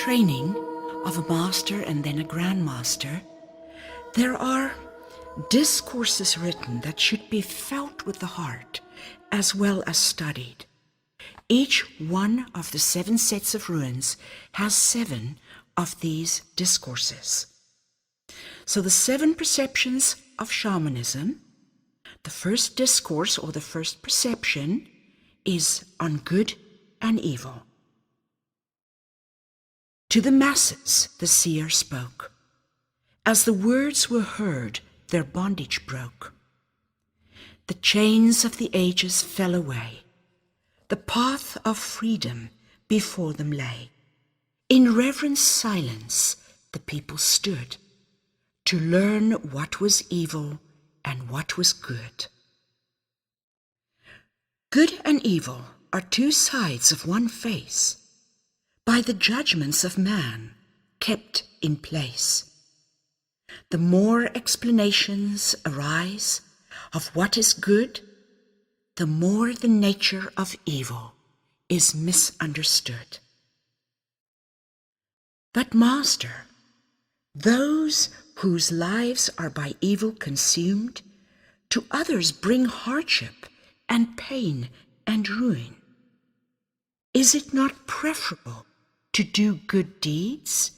training of a master and then a grandmaster, there are discourses written that should be felt with the heart as well as studied. Each one of the 7 sets of ruins has 7 of these discourses. So the 7 perceptions of shamanism, the first discourse or the first perception is on good and evil. To the masses the seer spoke. As the words were heard, their bondage broke. The chains of the ages fell away. The path of freedom before them lay. In reverent silence the people stood to learn what was evil and what was good. Good and evil are 2 sides of one face, by the judgments of man kept in place. The more explanations arise of what is good, the more the nature of evil is misunderstood. But Master, those whose lives are by evil consumed, to others bring hardship and pain and ruin. Is it not preferable to do good deeds?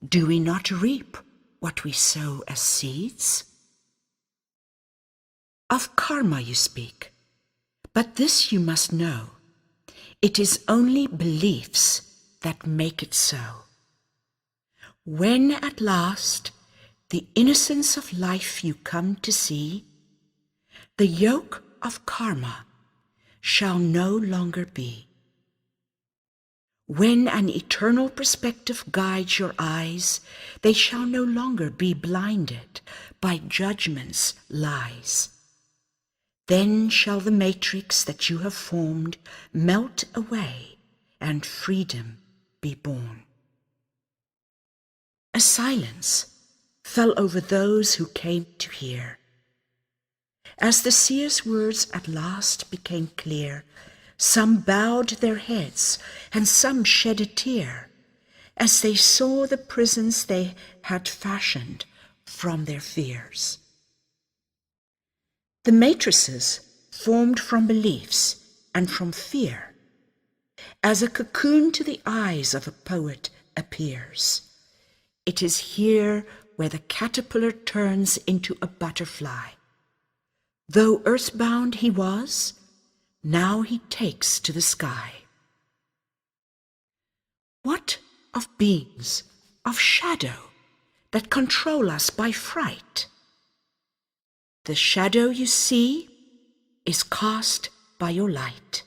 Do we not reap what we sow as seeds? Of karma you speak, but this you must know. It is only beliefs that make it so. When at last the innocence of life you come to see, the yoke of karma shall no longer be. When an eternal perspective guides your eyes, they shall no longer be blinded by judgment's lies. Then shall the matrix that you have formed melt away and freedom be born. A silence fell over those who came to hear. As the seer's words at last became clear, some bowed their heads and some shed a tear as they saw the prisons they had fashioned from their fears. The matrices formed from beliefs and from fear, as a cocoon to the eyes of a poet appears. It is here where the caterpillar turns into a butterfly. Though earthbound he was, now he takes to the sky. What of beings of shadow that control us by fright? The shadow you see is cast by your light.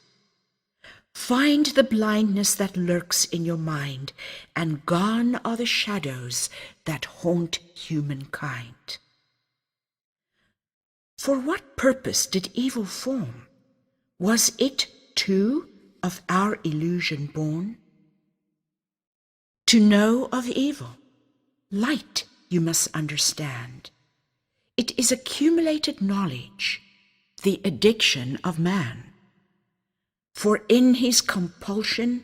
Find the blindness that lurks in your mind, and gone are the shadows that haunt humankind. For what purpose did evil form? Was it, too, of our illusion born? To know of evil, light you must understand. It is accumulated knowledge, the addiction of man. For in his compulsion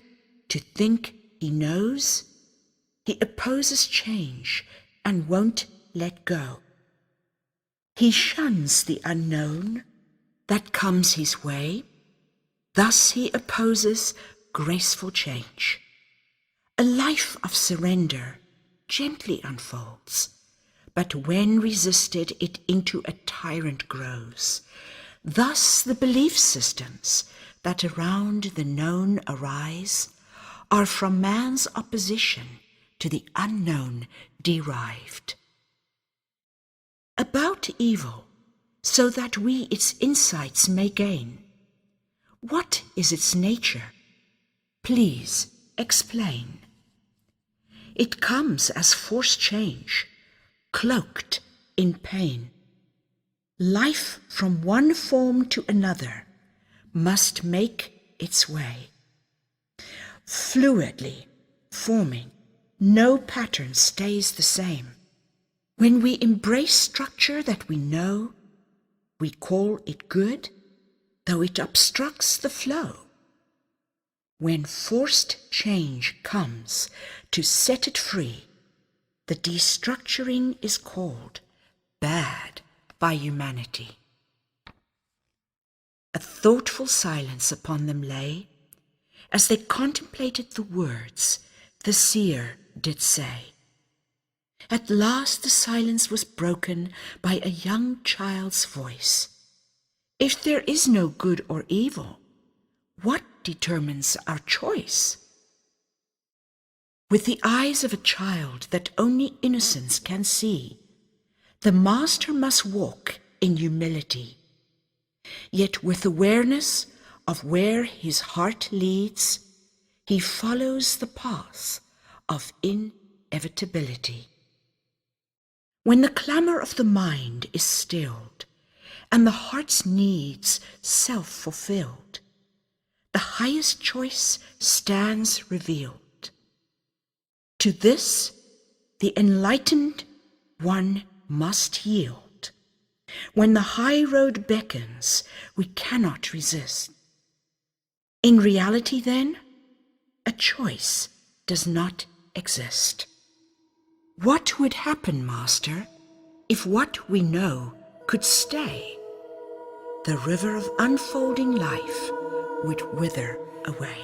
to think he knows, he opposes change and won't let go. He shuns the unknown that comes his way, thus he opposes graceful change. A life of surrender gently unfolds, but when resisted it into a tyrant grows. Thus the belief systems that around the known arise are from man's opposition to the unknown derived. About evil, so that we its insights may gain. What is its nature? Please explain. It comes as forced change, cloaked in pain. Life from one form to another must make its way. Fluidly forming, no pattern stays the same. When we embrace structure that we know, we call it good, though it obstructs the flow. When forced change comes to set it free, the destructuring is called bad by humanity. A thoughtful silence upon them lay, as they contemplated the words the seer did say. At last the silence was broken by a young child's voice. If there is no good or evil, what determines our choice? With the eyes of a child that only innocence can see, the master must walk in humility, yet with awareness of where his heart leads, he follows the path of inevitability. When the clamor of the mind is stilled and the heart's needs self-fulfilled, the highest choice stands revealed. To this, the enlightened one must yield. When the high road beckons, we cannot resist. In reality, then, a choice does not exist. What would happen, Master, if what we know could stay? The river of unfolding life would wither away.